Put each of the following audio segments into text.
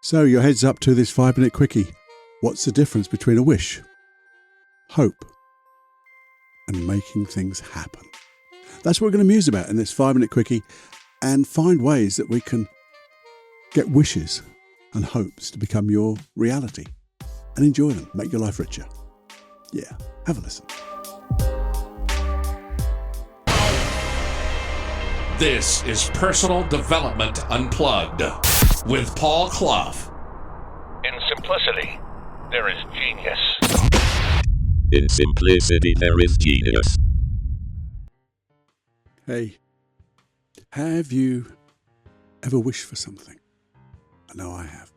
So your head's up to this 5-minute quickie. What's the difference between a wish, hope, and making things happen? That's what we're going to muse about in this 5-minute quickie and find ways that we can get wishes and hopes to become your reality and enjoy them, make your life richer. Yeah, have a listen. This is Personal Development Unplugged with Paul Clough. In simplicity, there is genius. In simplicity, there is genius. Hey, have you ever wished for something? I know I have.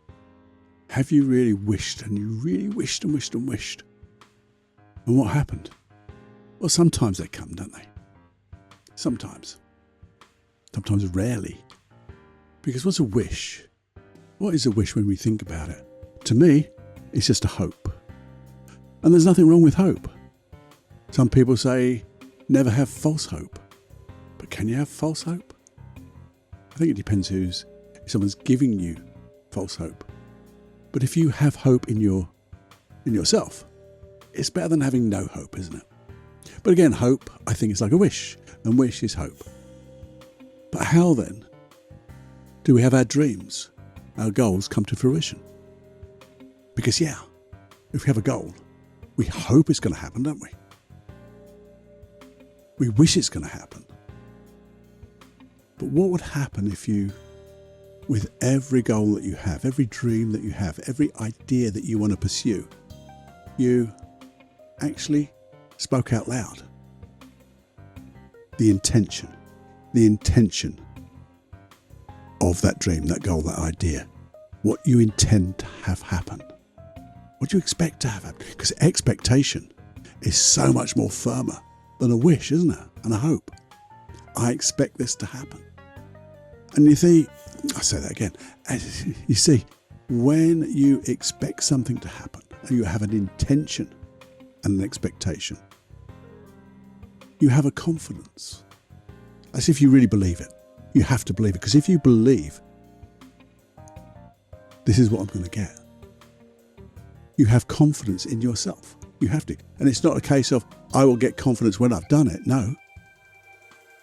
Have you really wished, and you really wished and wished and wished? And what happened? Well, sometimes they come, don't they? Sometimes rarely. Because what's a wish? What is a wish when we think about it? To me, it's just a hope. And there's nothing wrong with hope. Some people say, never have false hope. But can you have false hope? I think it depends if someone's giving you false hope. But if you have hope in yourself, it's better than having no hope, isn't it? But again, hope, I think, is like a wish, and wish is hope. But how then do we have our dreams, our goals come to fruition? Because if we have a goal, we hope it's going to happen, don't we? We wish it's going to happen. But what would happen if you, with every goal that you have, every dream that you have, every idea that you want to pursue, you actually spoke out loud? The intention of that dream, that goal, that idea, what you intend to have happen, what you expect to have happen. Because expectation is so much more firmer than a wish, isn't it? And a hope. I expect this to happen. And you see, I say that again, you see, when you expect something to happen, and you have an intention and an expectation, you have a confidence. As if you really believe it. You have to believe it. Because if you believe, this is what I'm going to get, you have confidence in yourself. You have to. And it's not a case of, I will get confidence when I've done it. No.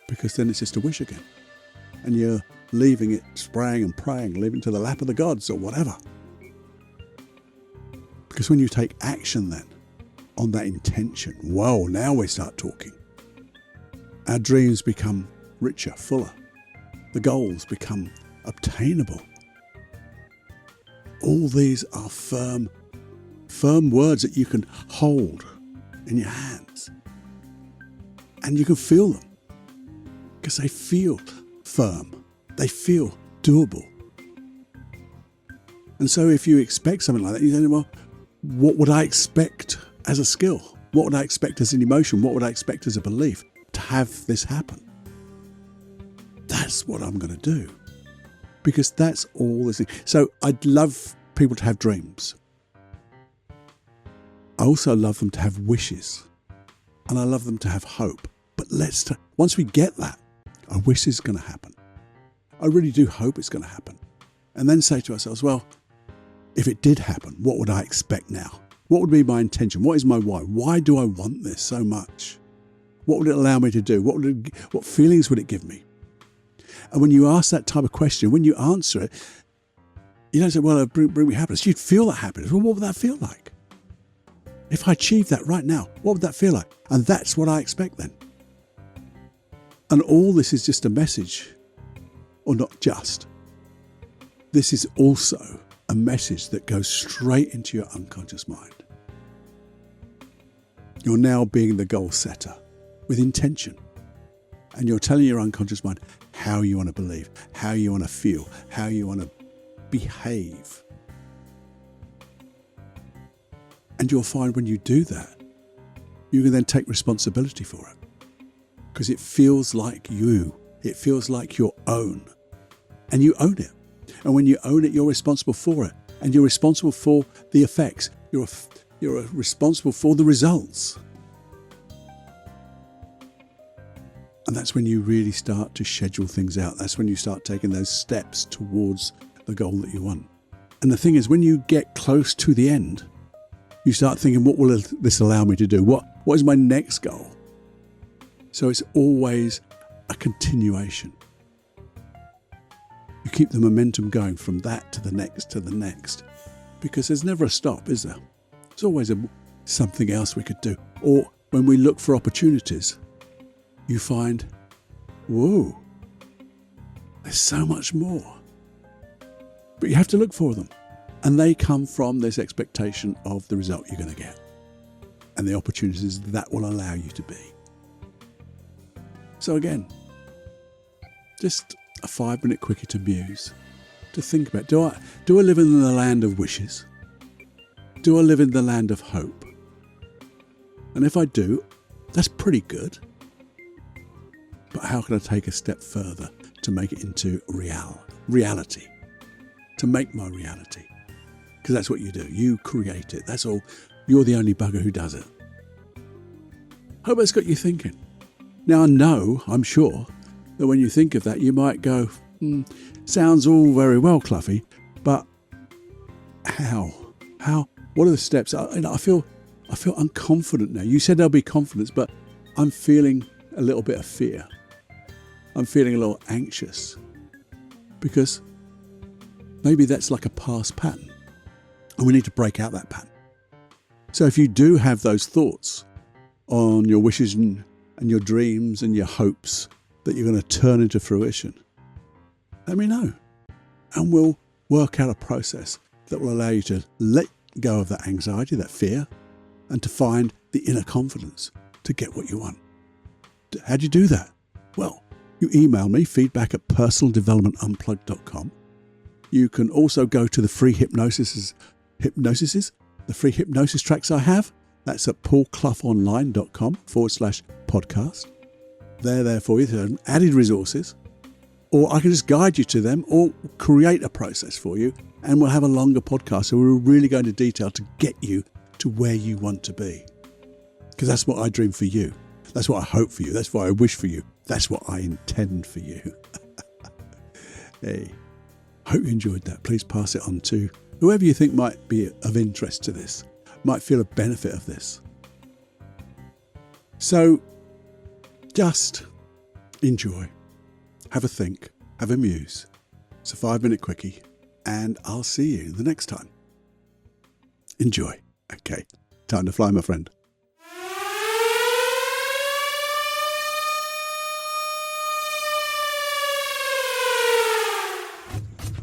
Because then it's just a wish again. And you're leaving it, spraying and praying, leaving it to the lap of the gods or whatever. Because when you take action then on that intention, whoa, now we start talking. Our dreams become richer, fuller. The goals become obtainable. All these are firm words that you can hold in your hands. And you can feel them. Because they feel firm. They feel doable. And so if you expect something like that, you say, well, what would I expect as a skill? What would I expect as an emotion? What would I expect as a belief to have this happen? That's what I'm going to do. Because that's all this thing. So I'd love people to have dreams. I also love them to have wishes. And I love them to have hope. But once we get that, a wish is going to happen. I really do hope it's going to happen. And then say to ourselves, well, if it did happen, what would I expect now? What would be my intention? What is my why? Why do I want this so much? What would it allow me to do? What feelings would it give me? And when you ask that type of question, when you answer it, you don't say, well, bring me happiness. You'd feel that happiness. Well, what would that feel like? If I achieved that right now, what would that feel like? And that's what I expect then. And all this is just a message, or not just. This is also a message that goes straight into your unconscious mind. You're now being the goal setter with intention. And you're telling your unconscious mind how you want to believe, how you want to feel, how you want to behave. And you'll find when you do that, you can then take responsibility for it. Because it feels like you. It feels like your own. And you own it. And when you own it, you're responsible for it. And you're responsible for the effects. You're responsible for the results. And that's when you really start to schedule things out. That's when you start taking those steps towards the goal that you want. And the thing is, when you get close to the end, you start thinking, what will this allow me to do? What is my next goal? So it's always a continuation. You keep the momentum going from that to the next, because there's never a stop, is there? There's always something else we could do. Or when we look for opportunities, you find, whoa, there's so much more. But you have to look for them. And they come from this expectation of the result you're going to get and the opportunities that will allow you to be. So again, just a 5-minute quickie to muse, to think about, do I live in the land of wishes? Do I live in the land of hope? And if I do, that's pretty good. But how can I take a step further to make it into reality? To make my reality? Because that's what you do. You create it. That's all. You're the only bugger who does it. Hope that's got you thinking. Now I know, I'm sure, that when you think of that, you might go, sounds all very well, Cluffy, but how? What are the steps? I feel unconfident now. You said there'll be confidence, but I'm feeling a little bit of fear. I'm feeling a little anxious because maybe that's like a past pattern and we need to break out that pattern. So if you do have those thoughts on your wishes and your dreams and your hopes that you're going to turn into fruition, let me know. And we'll work out a process that will allow you to let go of that anxiety, that fear, and to find the inner confidence to get what you want. How do you do that? Well, you email me, feedback@personaldevelopmentunplugged.com. You can also go to the free hypnosis, the free hypnosis tracks I have. That's at paulcloughonline.com/podcast. They're there for you. They're added resources. Or I can just guide you to them or create a process for you and we'll have a longer podcast. So we'll really go into detail to get you to where you want to be. Because that's what I dream for you. That's what I hope for you. That's what I wish for you. That's what I intend for you. Hey, I hope you enjoyed that. Please pass it on to whoever you think might be of interest to this, might feel a benefit of this. So just enjoy, have a think, have a muse. It's a 5-minute quickie and I'll see you the next time. Enjoy. Okay, time to fly, my friend.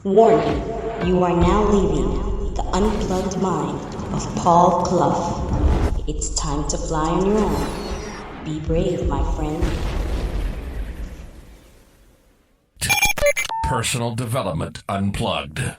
Warning, you are now leaving the unplugged mind of Paul Clough. It's time to fly on your own. Be brave, my friend. Personal Development Unplugged.